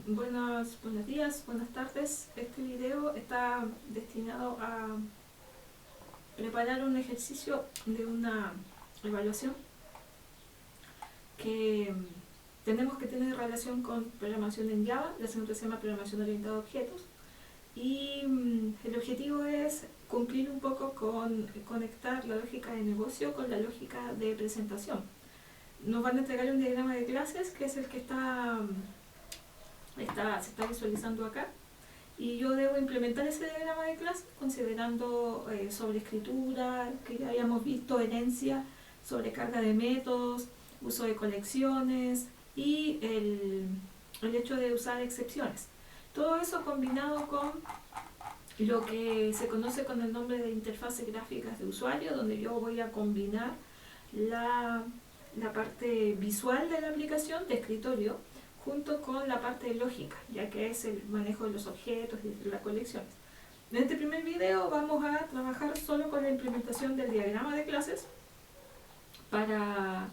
Buenos días, buenas tardes. Este video está destinado a preparar un ejercicio de una evaluación que tenemos que tener relación con programación en Java. La segunda se llama programación orientada a objetos, y el objetivo es cumplir un poco con conectar la lógica de negocio con la lógica de presentación. Nos van a entregar un diagrama de clases que es el que se está visualizando acá, y yo debo implementar ese diagrama de clase considerando sobreescritura, que ya habíamos visto, herencia, sobrecarga de métodos, uso de colecciones y el hecho de usar excepciones. Todo eso combinado con lo que se conoce con el nombre de interfaces gráficas de usuario, donde yo voy a combinar la parte visual de la aplicación de escritorio junto con la parte lógica, ya que es el manejo de los objetos y las colecciones. En este primer video vamos a trabajar solo con la implementación del diagrama de clases para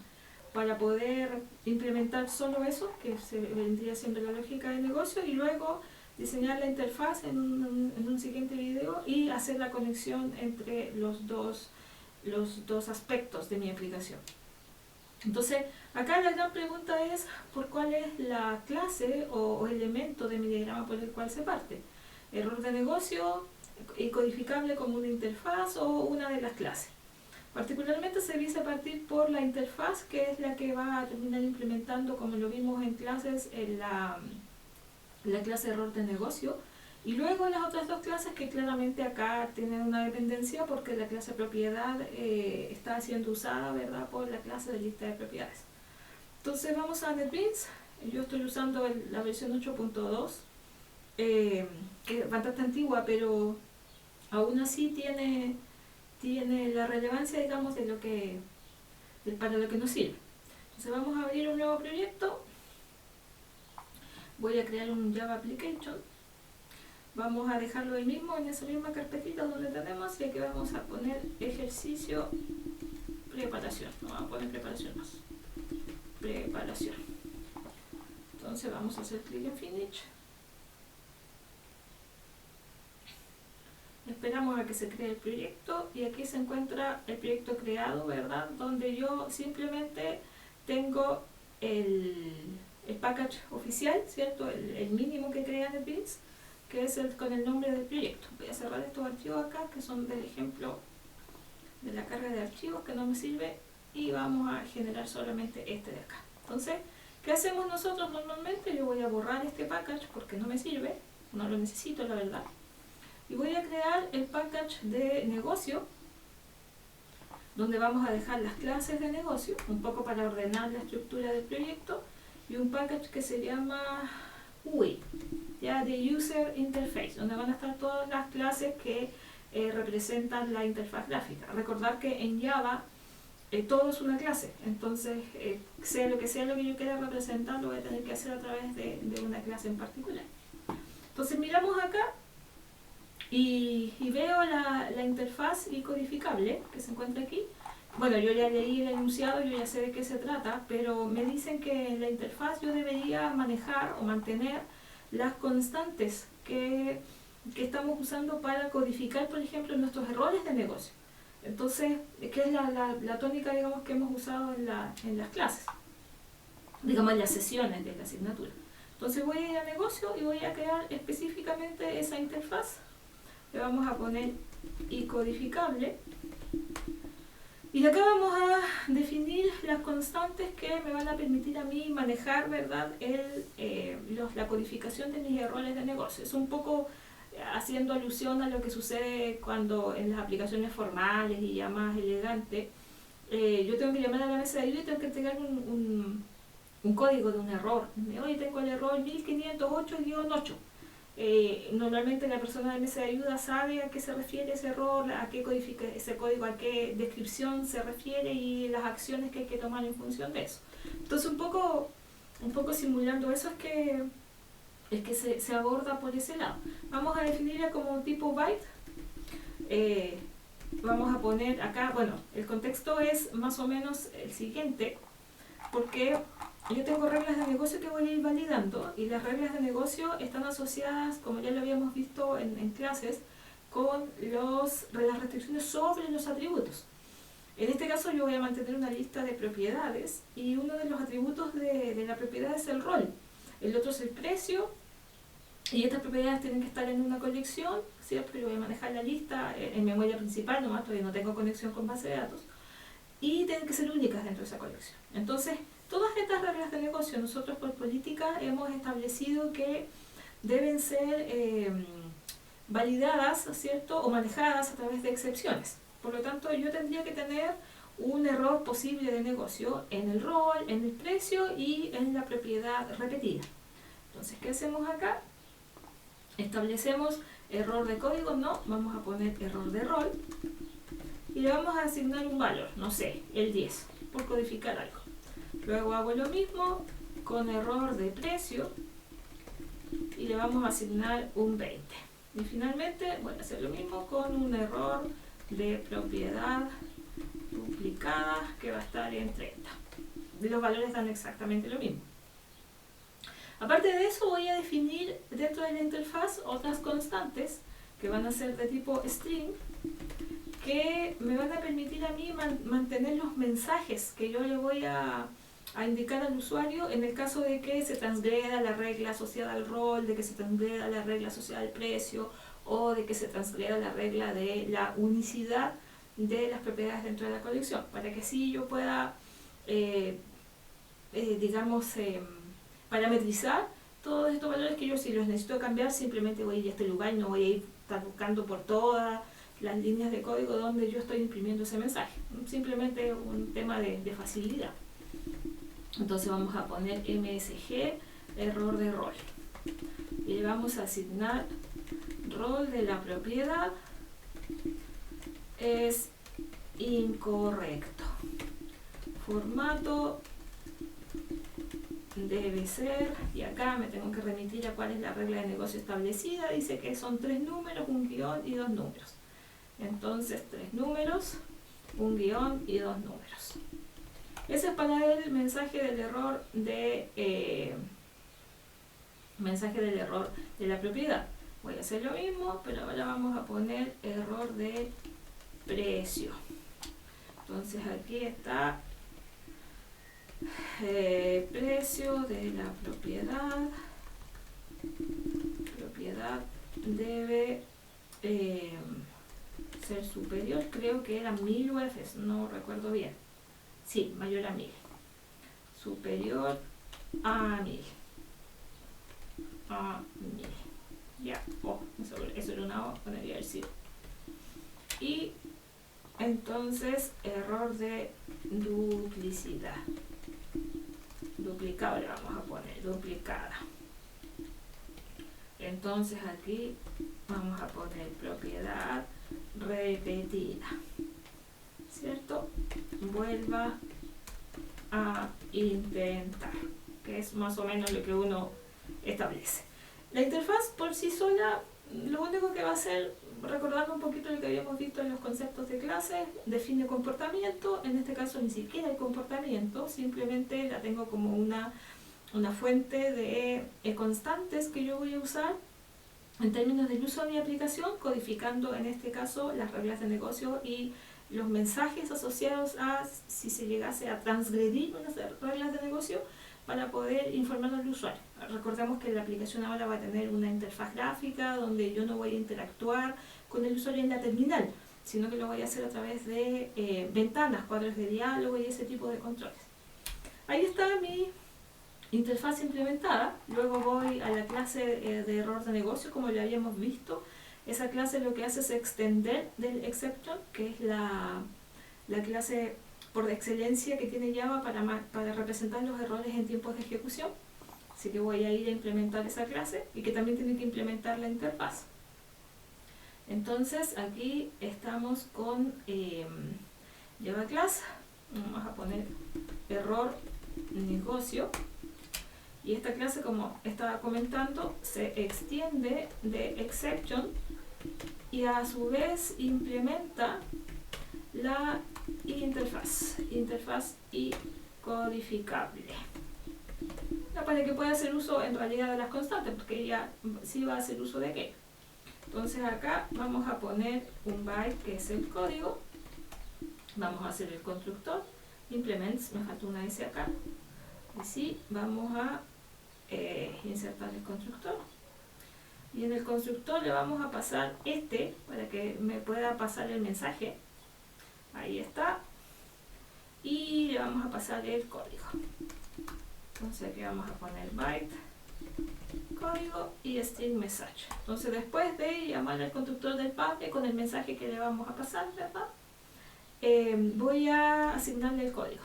poder implementar solo eso, que se vendría siendo la lógica de negocio, y luego diseñar la interfaz en un siguiente video y hacer la conexión entre los dos aspectos de mi aplicación. Entonces, acá la gran pregunta es por cuál es la clase o elemento de mi diagrama por el cual se parte. Error de negocio, codificable como una interfaz o una de las clases. Particularmente se dice partir por la interfaz, que es la que va a terminar implementando, como lo vimos en clases, en la clase error de negocio, y luego las otras dos clases que claramente acá tienen una dependencia porque la clase propiedad está siendo usada, ¿verdad?, por la clase de lista de propiedades. Entonces vamos a NetBeans. Yo estoy usando la versión 8.2, que es bastante antigua, pero aún así tiene la relevancia, digamos, para lo que nos sirve. Entonces vamos a abrir un nuevo proyecto. Voy a crear un Java Application. Vamos a dejarlo ahí mismo, en esa misma carpetita donde tenemos, y aquí vamos a poner ejercicio preparación. No vamos a poner preparación más. Preparación. Entonces vamos a hacer clic en Finish. Esperamos a que se cree el proyecto, y aquí se encuentra el proyecto creado, ¿verdad?, donde yo simplemente tengo el package oficial, ¿cierto?, el mínimo que crea NetBeans, que es con el nombre del proyecto. Voy a cerrar estos archivos acá, que son del ejemplo de la carga de archivos, que no me sirve, y vamos a generar solamente este de acá. Entonces, ¿qué hacemos nosotros normalmente? Yo voy a borrar este package porque no me sirve, no lo necesito, la verdad, y voy a crear el package de negocio, donde vamos a dejar las clases de negocio, un poco para ordenar la estructura del proyecto, y un package que se llama UI, ya, de User Interface, donde van a estar todas las clases que representan la interfaz gráfica. Recordar que en Java todo es una clase, entonces sea lo que yo quiera representar, lo voy a tener que hacer a través de una clase en particular. Entonces miramos acá y veo la interfaz y codificable que se encuentra aquí. Bueno, yo ya leí el enunciado, yo ya sé de qué se trata, pero me dicen que en la interfaz yo debería manejar o mantener las constantes que estamos usando para codificar, por ejemplo, nuestros errores de negocio. Entonces, que es la tónica, digamos, que hemos usado en las clases, digamos, en las sesiones de la asignatura. Entonces voy a ir a negocio y voy a crear específicamente esa interfaz. Le vamos a poner icodificable. Y acá vamos a definir las constantes que me van a permitir a mí manejar, ¿verdad?, la codificación de mis errores de negocio. Es un poco haciendo alusión a lo que sucede cuando en las aplicaciones formales y ya más elegantes, yo tengo que llamar a la mesa de ayuda y tengo que entregar un código de un error. Hoy tengo el error 1508-8. Normalmente la persona de mesa de ayuda sabe a qué se refiere ese error, a qué codifica ese código, a qué descripción se refiere y las acciones que hay que tomar en función de eso. Entonces un poco simulando eso es que se aborda por ese lado. Vamos a definirla como tipo byte. Vamos a poner acá, bueno, el contexto es más o menos el siguiente, porque yo tengo reglas de negocio que voy a ir validando, y las reglas de negocio están asociadas, como ya lo habíamos visto en clases, con las restricciones sobre los atributos. En este caso yo voy a mantener una lista de propiedades, y uno de los atributos de la propiedad es el rol. El otro es el precio, y estas propiedades tienen que estar en una colección, ¿cierto? Yo voy a manejar la lista en memoria principal, nomás todavía no tengo conexión con base de datos, y tienen que ser únicas dentro de esa colección. Entonces, todas estas reglas de negocio nosotros por política hemos establecido que deben ser validadas, ¿cierto? O manejadas a través de excepciones. Por lo tanto, yo tendría que tener un error posible de negocio en el rol, en el precio y en la propiedad repetida. Entonces, ¿qué hacemos acá? Establecemos error de código, no, vamos a poner error de rol y le vamos a asignar un valor, no sé, el 10, por codificar algo. Luego hago lo mismo con error de precio y le vamos a asignar un 20. Y finalmente voy a hacer lo mismo con un error de propiedad duplicada que va a estar en 30. Y los valores dan exactamente lo mismo. Aparte de eso, voy a definir dentro de la interfaz otras constantes que van a ser de tipo string, que me van a permitir a mí mantener los mensajes que yo le voy a indicar al usuario en el caso de que se transgreda la regla asociada al rol, de que se transgreda la regla asociada al precio, o de que se transgreda la regla de la unicidad de las propiedades dentro de la colección, para que así yo pueda, parametrizar todos estos valores que yo, si los necesito cambiar, simplemente voy a ir a este lugar y no voy a ir estar buscando por todas las líneas de código donde yo estoy imprimiendo ese mensaje. Simplemente un tema de facilidad. Entonces vamos a poner MSG error de rol y le vamos a asignar rol de la propiedad es incorrecto, formato debe ser, y acá me tengo que remitir a cuál es la regla de negocio establecida. Dice que son 3 números, un guión y 2 números. Entonces 3 números, un guión y 2 números. Ese es para el mensaje del error de la propiedad. Voy a hacer lo mismo, pero ahora vamos a poner error de precio. Entonces aquí está precio de la propiedad debe ser superior, creo que eran 1000 UFs, no recuerdo bien. Sí, mayor a 1000. Superior a 1000. Ya, eso era una O, ponería el sí. Y entonces error de duplicidad. Duplicado le vamos a poner, duplicada. Entonces aquí vamos a poner propiedad repetida, ¿cierto? Vuelva a intentar, que es más o menos lo que uno establece. La interfaz por sí sola, lo único que va a hacer, recordando un poquito lo que habíamos visto en los conceptos de clase, define comportamiento. En este caso ni siquiera hay comportamiento, simplemente la tengo como una fuente de constantes que yo voy a usar en términos del uso de mi aplicación, codificando en este caso las reglas de negocio y los mensajes asociados a si se llegase a transgredir unas reglas de negocio, para poder informar al usuario. Recordemos que la aplicación ahora va a tener una interfaz gráfica donde yo no voy a interactuar con el usuario en la terminal, sino que lo voy a hacer a través de ventanas, cuadros de diálogo y ese tipo de controles. Ahí está mi interfaz implementada. Luego voy a la clase de error de negocio, como ya habíamos visto. Esa clase lo que hace es extender del exception, que es la clase por excelencia que tiene Java para representar los errores en tiempos de ejecución. Así que voy a ir a implementar esa clase y que también tiene que implementar la interfaz. Entonces aquí estamos con Java Class. Vamos a poner error negocio. Y esta clase, como estaba comentando, se extiende de exception y a su vez implementa la interfaz y codificable. acá para que pueda hacer uso en realidad de las constantes, porque ella sí va a hacer uso de aquello. Entonces acá vamos a poner un byte que es el código, vamos a hacer el constructor, implements, me falta una S acá, y sí, vamos a insertar el constructor. Y en el constructor le vamos a pasar para que me pueda pasar el mensaje. Ahí está. Y le vamos a pasar el código. Entonces aquí vamos a poner byte, código y string message. Entonces después de llamar al constructor del Public con el mensaje que le vamos a pasar, ¿verdad? Voy a asignarle el código.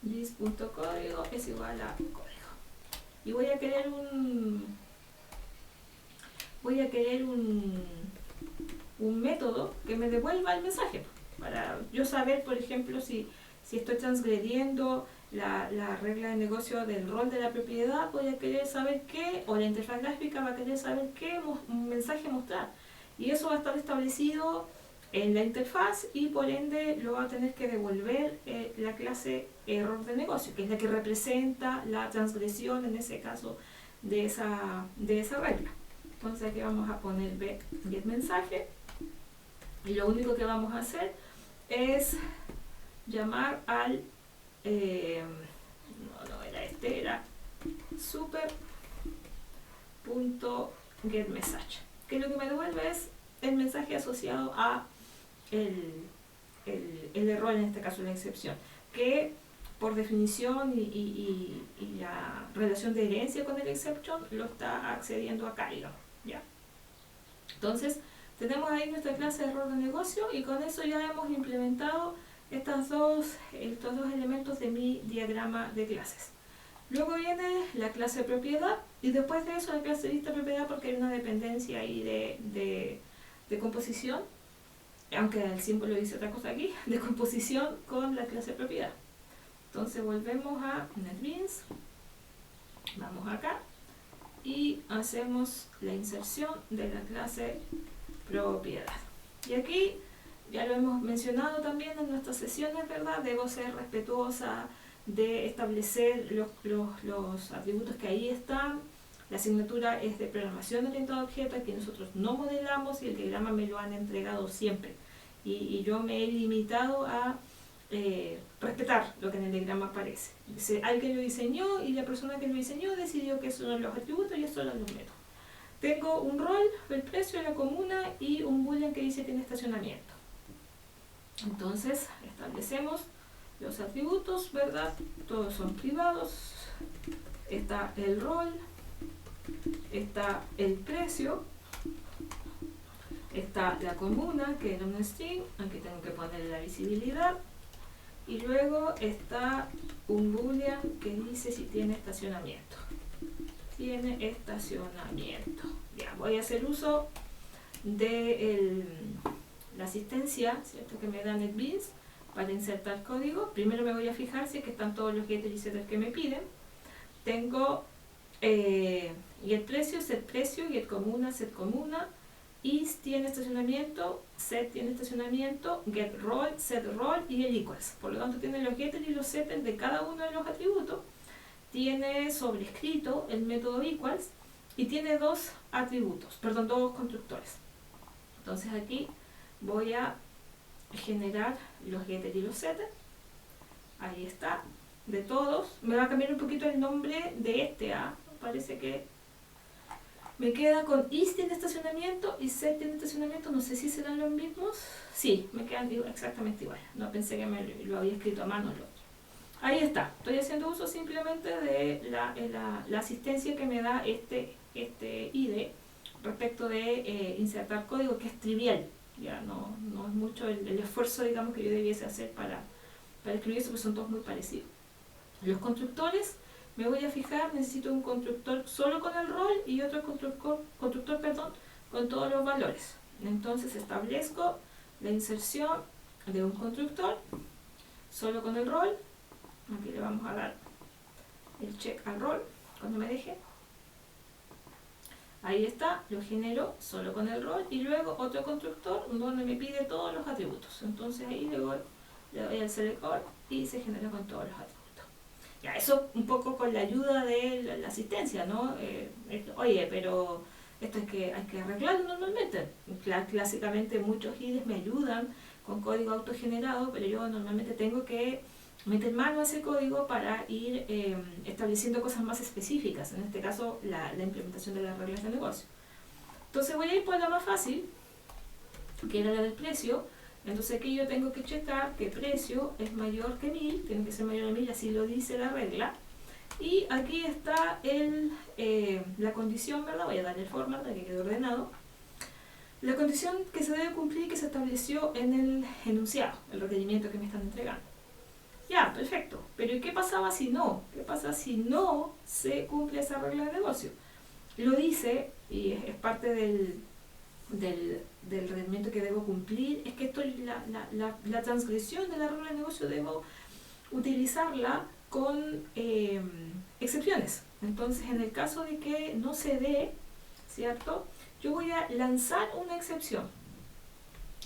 This.código es igual a código. Y voy a querer un método que me devuelva el mensaje, para yo saber, por ejemplo, si estoy transgrediendo la regla de negocio del rol de la propiedad, voy a querer saber qué, o la interfaz gráfica va a querer saber qué mensaje mostrar, y eso va a estar establecido en la interfaz y por ende lo va a tener que devolver la clase error de negocio, que es la que representa la transgresión en ese caso de esa regla. Entonces aquí vamos a poner get mensaje y lo único que vamos a hacer es llamar al no era era super.getMessage, que lo que me devuelve es el mensaje asociado a el error, en este caso la excepción, que por definición y la relación de herencia con el exception lo está accediendo acá, digamos, ¿ya? Entonces tenemos ahí nuestra clase de error de negocio y con eso ya hemos implementado estos dos elementos de mi diagrama de clases. Luego viene la clase de propiedad y después de eso la clase de lista de propiedad, porque hay una dependencia ahí de composición, aunque el símbolo dice otra cosa aquí, de composición con la clase de propiedad. Entonces volvemos a NetBeans, vamos acá y hacemos la inserción de la clase propiedad. Y aquí ya lo hemos mencionado también en nuestras sesiones, ¿verdad? Debo ser respetuosa de establecer los atributos que ahí están. La asignatura es de programación orientada a objetos, que nosotros no modelamos y el diagrama me lo han entregado siempre. Y yo me he limitado a respetar lo que en el diagrama aparece. Alguien lo diseñó y la persona que lo diseñó decidió que esos son los atributos y esos son los métodos. Tengo un rol, el precio de la comuna y un boolean que dice que tiene estacionamiento. Entonces establecemos los atributos, ¿verdad? Todos son privados. Está el rol, está el precio, está la comuna, que era un string, aquí tengo que ponerle la visibilidad, y luego está un boolean que dice si tiene estacionamiento. Tiene estacionamiento. Ya, voy a hacer uso de la asistencia, ¿cierto?, que me da NetBeans para insertar código. Primero me voy a fijar si es que están todos los getters y setters que me piden. Tengo get precio, set precio, get comuna, set comuna, is tiene estacionamiento, set tiene estacionamiento, get role, set role y el equals. Por lo tanto tiene los getters y los setters de cada uno de los atributos. Tiene sobrescrito el método equals y tiene dos constructores. Entonces aquí voy a generar los getters y los setters. Ahí está, de todos. Me va a cambiar un poquito el nombre de parece que me queda con is tiene estacionamiento y set tiene estacionamiento. No sé si serán los mismos. Sí, me quedan exactamente igual. No pensé que me lo había escrito a mano. Ahí está. Estoy haciendo uso simplemente de la asistencia que me da este IDE respecto de insertar código, que es trivial. Ya no es mucho el esfuerzo, digamos, que yo debiese hacer para escribir eso, porque son todos muy parecidos. Los constructores, me voy a fijar, necesito un constructor solo con el rol y otro constructor con todos los valores. Entonces establezco la inserción de un constructor solo con el rol. Aquí le vamos a dar el check al rol cuando me deje. Ahí está, lo genero solo con el rol y luego otro constructor donde me pide todos los atributos. Entonces ahí le doy al select all y se genera con todos los atributos. Ya, eso un poco con la ayuda de la asistencia, ¿no? Oye, pero esto es que hay que arreglarlo normalmente. Clásicamente muchos IDEs me ayudan con código autogenerado, pero yo normalmente tengo que meter mano a ese código para ir estableciendo cosas más específicas, en este caso la implementación de las reglas de negocio. Entonces voy a ir por la más fácil, que era la del precio. Entonces aquí yo tengo que checar que precio es mayor que 1000, tiene que ser mayor a 1000, así lo dice la regla. Y aquí está la condición, ¿verdad? Voy a darle forma para que quede ordenado. La condición que se debe cumplir, que se estableció en el enunciado, el requerimiento que me están entregando. Ya, perfecto. Pero ¿y qué pasaba si no? ¿Qué pasa si no se cumple esa regla de negocio? Lo dice, y es parte del requerimiento que debo cumplir, es que la transgresión de la regla de negocio debo utilizarla con excepciones. Entonces, en el caso de que no se dé, ¿cierto? Yo voy a lanzar una excepción.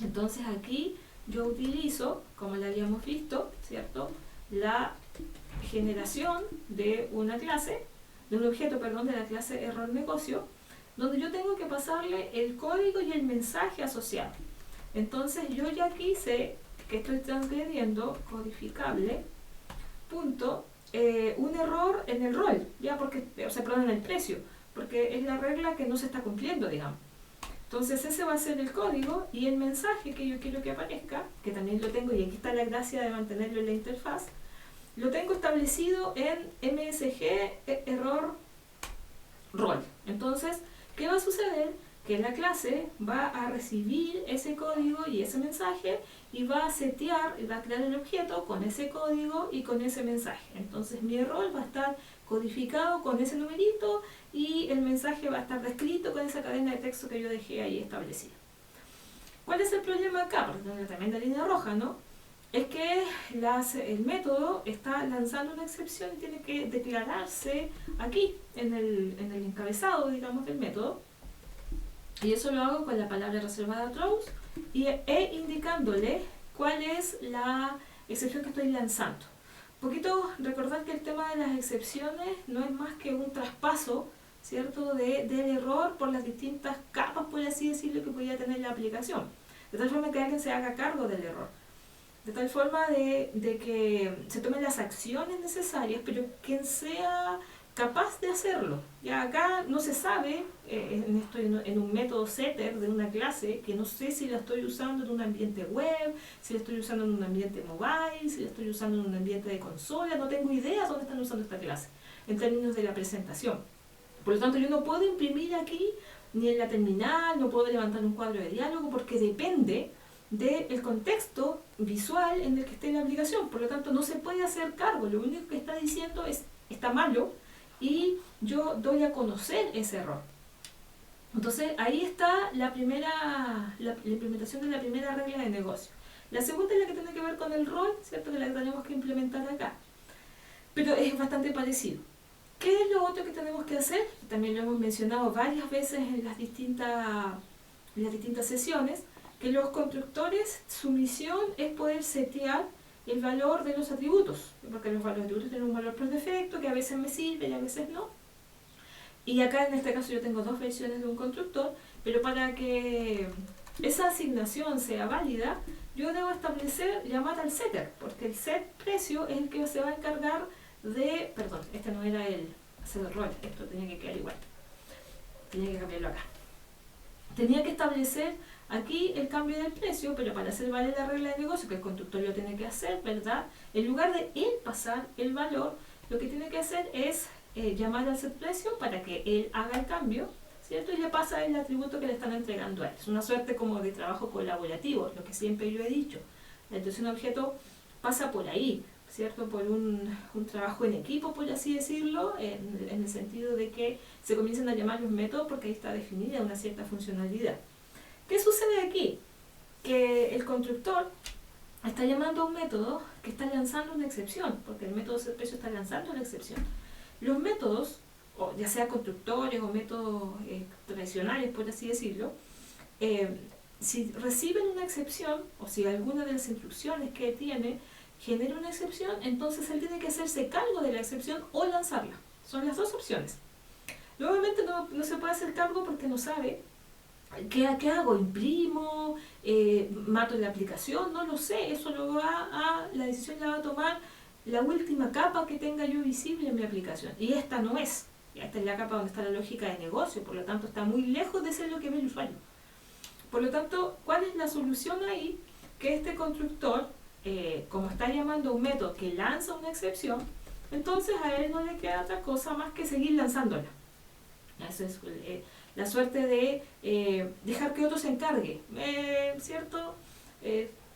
Entonces aquí yo utilizo, como ya habíamos visto, ¿cierto? La generación de una clase, de un objeto, perdón, de la clase error negocio, donde yo tengo que pasarle el código y el mensaje asociado. Entonces yo ya aquí sé que estoy transgrediendo codificable punto un error en el rol, ya porque, o sea, perdón, en el precio, porque es la regla que no se está cumpliendo, digamos. Entonces ese va a ser el código y el mensaje que yo quiero que aparezca, que también lo tengo, y aquí está la gracia de mantenerlo en la interfaz, lo tengo establecido en MSG error rol. Entonces, ¿qué va a suceder? Que la clase va a recibir ese código y ese mensaje y va a setear, va a crear el objeto con ese código y con ese mensaje. Entonces mi rol va a estar codificado con ese numerito y el mensaje va a estar descrito con esa cadena de texto que yo dejé ahí establecida. ¿Cuál es el problema acá? Porque tengo una tremenda línea roja, ¿no? Es que el método está lanzando una excepción y tiene que declararse aquí, en el encabezado, digamos, del método. Y eso lo hago con la palabra reservada throws e indicándole cuál es la excepción que estoy lanzando. Un poquito recordar que el tema de las excepciones no es más que un traspaso, ¿cierto?, del error por las distintas capas, por así decirlo, que podría tener la aplicación. De tal forma que alguien se haga cargo del error. De tal forma de que se tomen las acciones necesarias, pero quien sea capaz de hacerlo. Ya acá no se sabe, estoy en un método setter de una clase, que no sé si la estoy usando en un ambiente web, si la estoy usando en un ambiente mobile, si la estoy usando en un ambiente de consola, no tengo idea dónde están usando esta clase, en términos de la presentación. Por lo tanto, yo no puedo imprimir aquí, ni en la terminal, no puedo levantar un cuadro de diálogo, porque depende del contexto visual en el que esté la aplicación. Por lo tanto, no se puede hacer cargo. Lo único que está diciendo es, está malo, y yo doy a conocer ese error. Entonces ahí está la implementación de la primera regla de negocio. La segunda es la que tiene que ver con el rol, ¿cierto?, que la tenemos que implementar acá. Pero es bastante parecido. ¿Qué es lo otro que tenemos que hacer? También lo hemos mencionado varias veces en las distintas sesiones, que los constructores, su misión es poder setear el valor de los atributos, porque los atributos tienen un valor por defecto que a veces me sirve y a veces no. Y acá en este caso yo tengo dos versiones de un constructor, pero para que esa asignación sea válida, yo debo establecer, llamar al setter, porque el set precio es el que se va a encargar de, perdón, este no era el set rol, esto tenía que quedar igual, tenía que cambiarlo acá. Tenía que establecer aquí el cambio del precio, pero para hacer valer la regla de negocio, que el constructor lo tiene que hacer, ¿verdad? En lugar de él pasar el valor, lo que tiene que hacer es llamar al set precio para que él haga el cambio, ¿cierto? Y le pasa el atributo que le están entregando a él. Es una suerte como de trabajo colaborativo, lo que siempre yo he dicho. La introducción de objeto pasa por ahí, ¿cierto? Por un trabajo en equipo, por así decirlo, en el sentido de que se comienzan a llamar los métodos porque ahí está definida una cierta funcionalidad. ¿Qué sucede aquí? Que el constructor está llamando a un método que está lanzando una excepción, porque el método setPrecio está lanzando una excepción. Los métodos, o ya sea constructores o métodos tradicionales, por así decirlo, si reciben una excepción, o si alguna de las instrucciones que tiene genera una excepción, entonces él tiene que hacerse cargo de la excepción o lanzarla. Son las dos opciones. Nuevamente no se puede hacer cargo porque no sabe qué hago, imprimo, mato la aplicación, no lo sé, eso la decisión la va a tomar la última capa que tenga yo visible en mi aplicación. Y esta no es. Esta es la capa donde está la lógica de negocio, por lo tanto está muy lejos de ser lo que ve el usuario. Por lo tanto, ¿cuál es la solución ahí? Que este constructor, como está llamando a un método que lanza una excepción, entonces a él no le queda otra cosa más que seguir lanzándola. Eso es la suerte de dejar que otro se encargue, ¿cierto?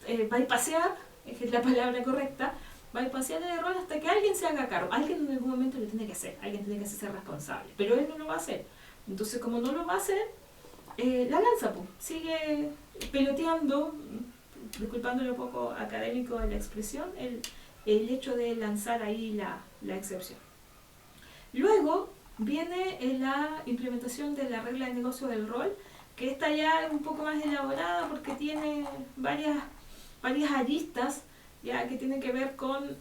Bypassear, es la palabra correcta, bypassear el error hasta que alguien se haga cargo. Alguien en algún momento lo tiene que hacer, alguien tiene que ser responsable, pero él no lo va a hacer. Entonces, como no lo va a hacer, la lanza, pues, sigue peloteando, disculpándole un poco académico de la expresión, el hecho de lanzar ahí la excepción. Luego viene la implementación de la regla de negocio del rol, que esta ya es un poco más elaborada porque tiene varias aristas ya que tienen que ver con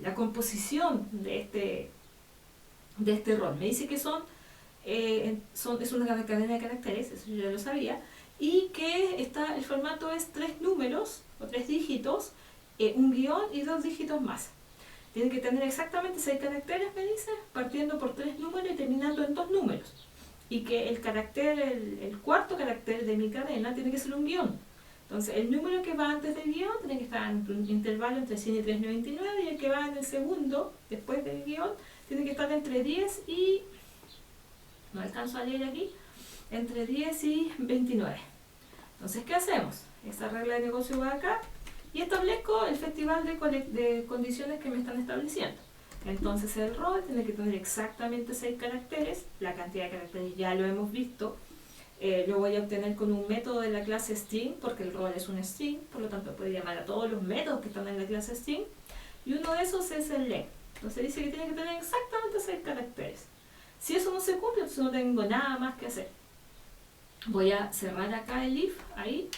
la composición de este rol. Me dice que es una cadena de caracteres, eso yo ya lo sabía, y que el formato es 3 números o 3 dígitos, un guión y 2 dígitos más. Tiene que tener exactamente 6 caracteres, me dice, partiendo por 3 números y terminando en 2 números. Y que el cuarto carácter de mi cadena tiene que ser un guión. Entonces, el número que va antes del guión tiene que estar en un intervalo entre 100 y 399, y el que va en el segundo, después del guión, tiene que estar entre 10 y... no alcanzo a leer aquí, entre 10 y 29. Entonces, ¿qué hacemos? Esta regla de negocio va acá y establezco el festival de condiciones que me están estableciendo. Entonces, el rol tiene que tener exactamente 6 caracteres, la cantidad de caracteres ya lo hemos visto, lo voy a obtener con un método de la clase string, porque el rol es un string, por lo tanto puedo llamar a todos los métodos que están en la clase string, y uno de esos es el len. Entonces dice que tiene que tener exactamente 6 caracteres. Si eso no se cumple, entonces no tengo nada más que hacer. Voy a cerrar acá el if, ahí.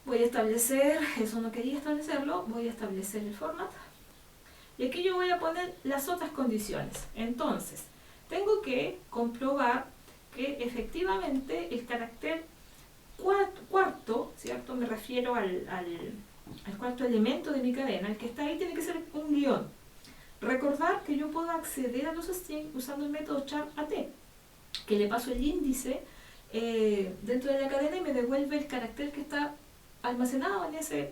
Voy a establecer, eso no quería establecerlo, voy a establecer el format. Y aquí yo voy a poner las otras condiciones. Entonces, tengo que comprobar que efectivamente el carácter cuarto, ¿cierto? Me refiero al cuarto elemento de mi cadena, el que está ahí tiene que ser un guión. Recordar que yo puedo acceder a los strings usando el método char.at, que le paso el índice dentro de la cadena y me devuelve el carácter que está almacenado en ese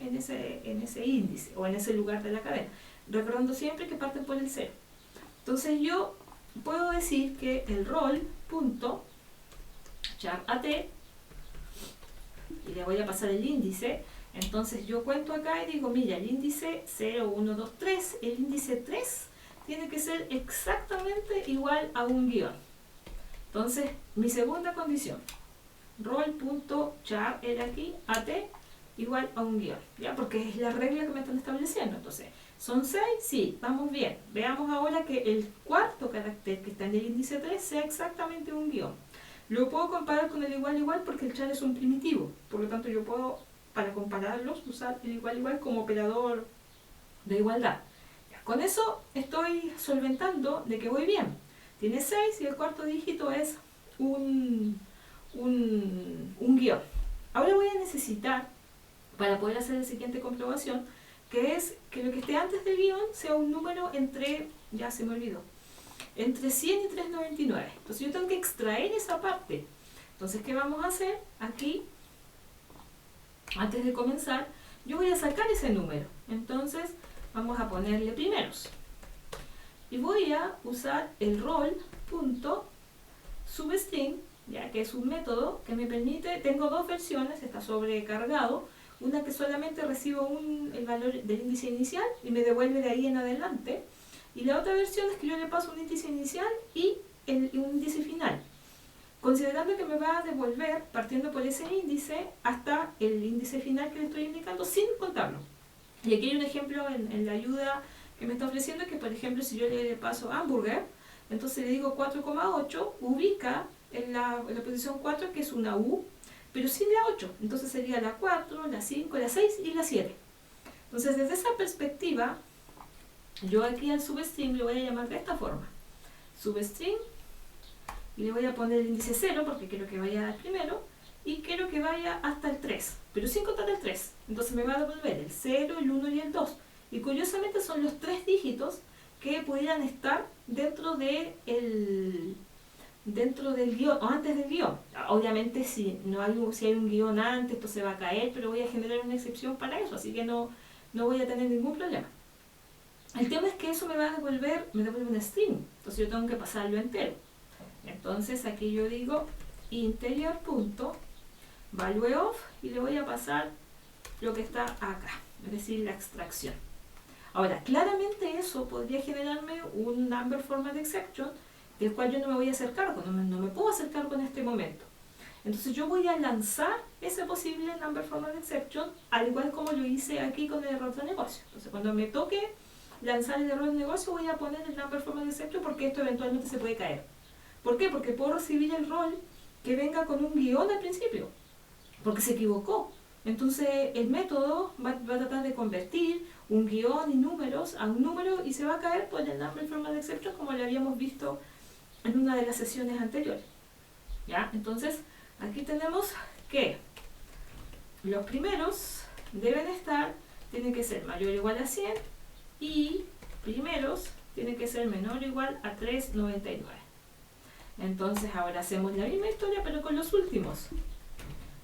índice o en ese lugar de la cadena, recordando siempre que parten por el 0. Entonces yo puedo decir que el rol.char.at, y le voy a pasar el índice. Entonces yo cuento acá y digo, mira, el índice 0, 1, 2, 3, el índice 3 tiene que ser exactamente igual a un guión. Entonces, mi segunda condición, rol.char, aquí, at, igual a un guión, ¿ya? Porque es la regla que me están estableciendo. Entonces, ¿son 6? Sí, vamos bien. Veamos ahora que el cuarto carácter que está en el índice 3 sea exactamente un guión. Lo puedo comparar con el igual porque el char es un primitivo. Por lo tanto, yo puedo, para compararlos, usar el igual como operador de igualdad. Ya, con eso estoy solventando de que voy bien. Tiene 6 y el cuarto dígito es un guión. Ahora voy a necesitar, para poder hacer la siguiente comprobación, que es que lo que esté antes del guión sea un número entre, ya se me olvidó, entre 100 y 399. Entonces yo tengo que extraer esa parte. Entonces, ¿qué vamos a hacer? Aquí, antes de comenzar, yo voy a sacar ese número. Entonces, vamos a ponerle primeros. Y voy a usar el rol.substring, ya que es un método que me permite, tengo dos versiones, está sobrecargado, una que solamente recibo el valor del índice inicial y me devuelve de ahí en adelante, y la otra versión es que yo le paso un índice inicial y un índice final, considerando que me va a devolver, partiendo por ese índice, hasta el índice final que le estoy indicando, sin contarlo. Y aquí hay un ejemplo en la ayuda que me está ofreciendo, que por ejemplo si yo le paso hamburger, entonces le digo 4,8, ubica en la posición 4, que es una U, pero sin la 8. Entonces sería la 4, la 5, la 6 y la 7. Entonces desde esa perspectiva, yo aquí al substring le voy a llamar de esta forma. Substring, y le voy a poner el índice 0 porque quiero que vaya al primero, y quiero que vaya hasta el 3, pero sin contar el 3. Entonces me va a devolver el 0, el 1 y el 2. Y curiosamente son los 3 dígitos que pudieran estar dentro del guión o antes del guión. Obviamente si hay un guión antes, esto se va a caer, pero voy a generar una excepción para eso, así que no voy a tener ningún problema. El tema es que eso me devuelve un string, entonces yo tengo que pasarlo entero. Entonces aquí yo digo interior.valueOf y le voy a pasar lo que está acá, es decir, la extracción. Ahora, claramente eso podría generarme un number format exception del cual yo no me voy a hacer cargo, no me puedo hacer cargo en este momento. Entonces yo voy a lanzar ese posible number format exception, al igual como lo hice aquí con el error de negocio. Entonces cuando me toque lanzar el error de negocio voy a poner el number format exception porque esto eventualmente se puede caer. ¿Por qué? Porque puedo recibir el rol que venga con un guión al principio, porque se equivocó. Entonces el método va a tratar de convertir un guión y números a un número y se va a caer por el number format exception como lo habíamos visto en una de las sesiones anteriores. ¿Ya? Entonces aquí tenemos que los primeros tienen que ser mayor o igual a 100 y primeros tienen que ser menor o igual a 3.99. Entonces ahora hacemos la misma historia pero con los últimos.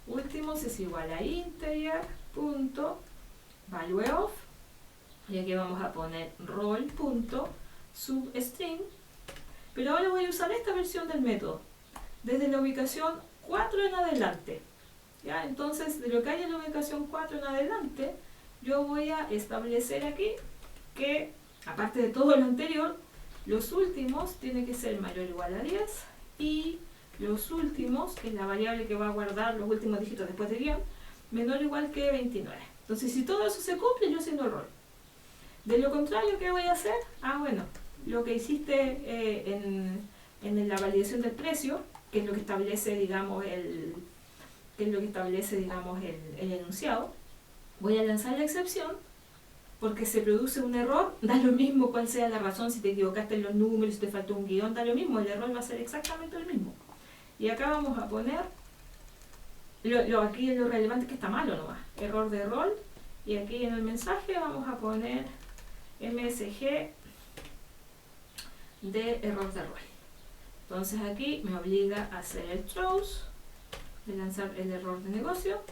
Últimos es igual a interior.valueOf y aquí vamos a poner rol.substring, pero ahora voy a usar esta versión del método desde la ubicación 4 en adelante. ¿Ya? Entonces de lo que hay en la ubicación 4 en adelante yo voy a establecer aquí que aparte de todo lo anterior, los últimos tienen que ser mayor o igual a 10 y los últimos, que es la variable que va a guardar los últimos dígitos después del guión, menor o igual que 29. Entonces si todo eso se cumple, yo haciendo el rol. De lo contrario, ¿qué voy a hacer? Bueno, lo que hiciste en la validación del precio, que es lo que establece, digamos, el enunciado, voy a lanzar la excepción porque se produce un error, da lo mismo cuál sea la razón, si te equivocaste en los números, si te faltó un guión, da lo mismo, el error va a ser exactamente el mismo. Y acá vamos a poner, aquí lo relevante es que está malo nomás, error de rol, y aquí en el mensaje vamos a poner MSG de error de rol. Entonces aquí me obliga a hacer el throws, de lanzar el error de negocio,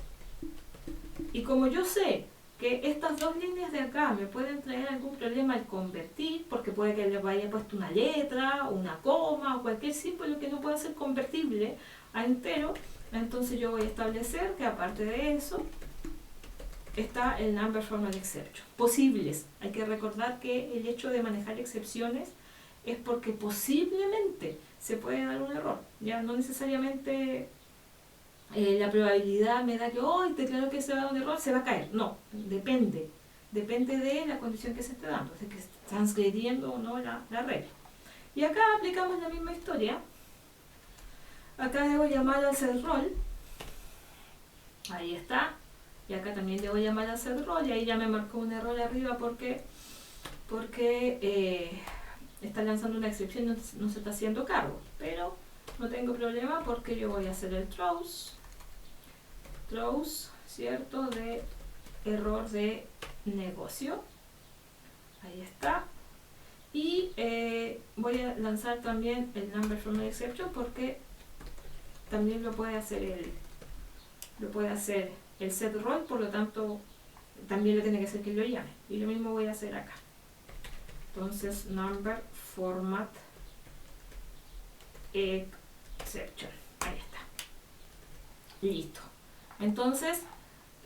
y como yo sé que estas dos líneas de acá me pueden traer algún problema al convertir, porque puede que le haya puesto una letra, una coma o cualquier símbolo que no pueda ser convertible a entero, entonces yo voy a establecer que aparte de eso está el number format exception. Posibles. Hay que recordar que el hecho de manejar excepciones es porque posiblemente se puede dar un error. Ya no necesariamente la probabilidad me da que hoy declaro que se va a dar un error, se va a caer. No, depende de la condición que se esté dando, de que está transgrediendo o no la regla. Y acá aplicamos la misma historia. Acá debo llamar al setRoll, ahí está, y acá también debo llamar al setRoll, y ahí ya me marcó un error arriba porque está lanzando una excepción y no se está haciendo cargo, pero no tengo problema porque yo voy a hacer el throws, ¿cierto? De error de negocio, ahí está, y voy a lanzar también el number from exception porque también lo puede hacer el setRoll, por lo tanto también lo tiene que hacer que lo llame, y lo mismo voy a hacer acá. Entonces number format exception, ahí está, listo. Entonces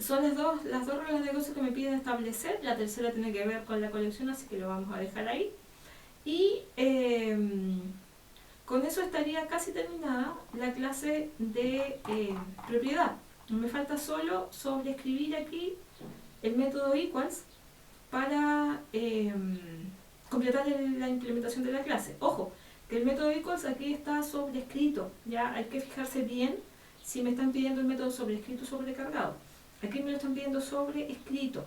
son las dos reglas de negocio que me piden establecer. La tercera tiene que ver con la colección, así que lo vamos a dejar ahí, y con eso estaría casi terminada la clase de propiedad. Me falta solo sobreescribir aquí el método equals para completar la implementación de la clase. Ojo, que el método equals aquí está sobrescrito, ya hay que fijarse bien si me están pidiendo el método sobrescrito o sobrecargado. Aquí me lo están pidiendo sobrescrito.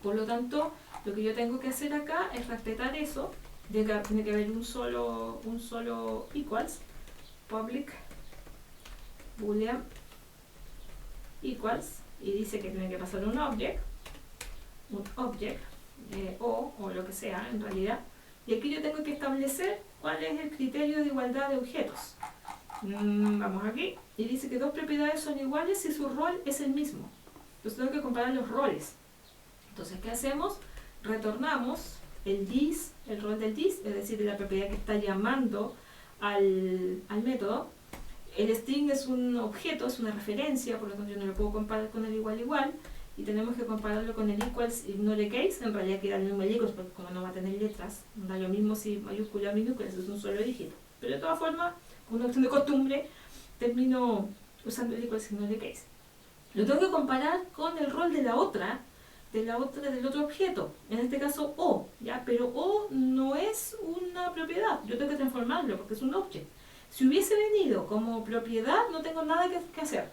Por lo tanto, lo que yo tengo que hacer acá es respetar eso. Tiene que haber un solo equals, public boolean equals, y dice que tiene que pasar un object, o lo que sea en realidad. Y aquí yo tengo que establecer cuál es el criterio de igualdad de objetos. Vamos aquí, y dice que dos propiedades son iguales si su rol es el mismo. Entonces tengo que comparar los roles. Entonces, ¿qué hacemos? Retornamos el this, el rol del this, es decir, de la propiedad que está llamando al método. El string es un objeto, es una referencia, por lo tanto yo no lo puedo comparar con el igual, y tenemos que compararlo con el equals ignore case. En realidad queda el mismo equals, porque como no va a tener letras, da lo mismo si mayúscula o minúscula, es un solo dígito. Pero de todas formas, con una opción de costumbre, termino usando el equals ignore case. Lo tengo que comparar con el rol de la otra, del otro objeto, en este caso O, ¿ya? Pero O no es una propiedad, yo tengo que transformarlo porque es un object. Si hubiese venido como propiedad, no tengo nada que hacer,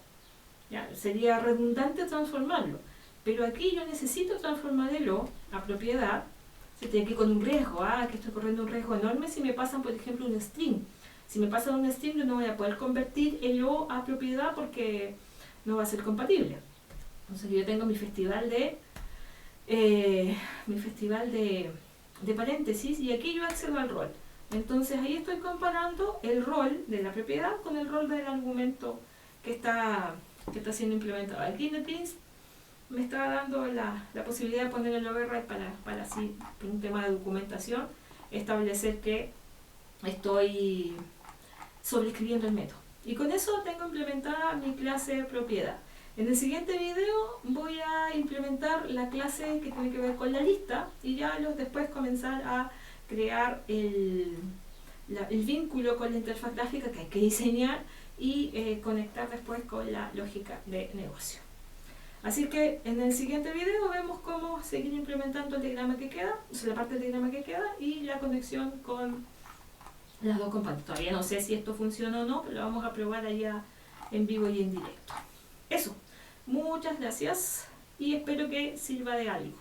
¿ya? Sería redundante transformarlo, pero aquí yo necesito transformar el O a propiedad. Se tiene que ir con un riesgo, que estoy corriendo un riesgo enorme si me pasan, por ejemplo, un string. Si me pasan un string, yo no voy a poder convertir el O a propiedad porque no va a ser compatible. Entonces yo tengo mi festival de paréntesis, y aquí yo accedo al rol. Entonces ahí estoy comparando el rol de la propiedad con el rol del argumento que está siendo implementado. Aquí en Eclipse me está dando la posibilidad de poner el override para así, por un tema de documentación, establecer que estoy sobreescribiendo el método. Y con eso tengo implementada mi clase propiedad. En el siguiente video voy a implementar la clase que tiene que ver con la lista, y ya después comenzar a crear el vínculo con la interfaz gráfica que hay que diseñar y conectar después con la lógica de negocio. Así que en el siguiente video vemos cómo seguir implementando el diagrama que queda, o sea, la parte del diagrama que queda y la conexión con las dos componentes. Todavía no sé si esto funciona o no, pero lo vamos a probar allá en vivo y en directo. Eso, muchas gracias y espero que sirva de algo.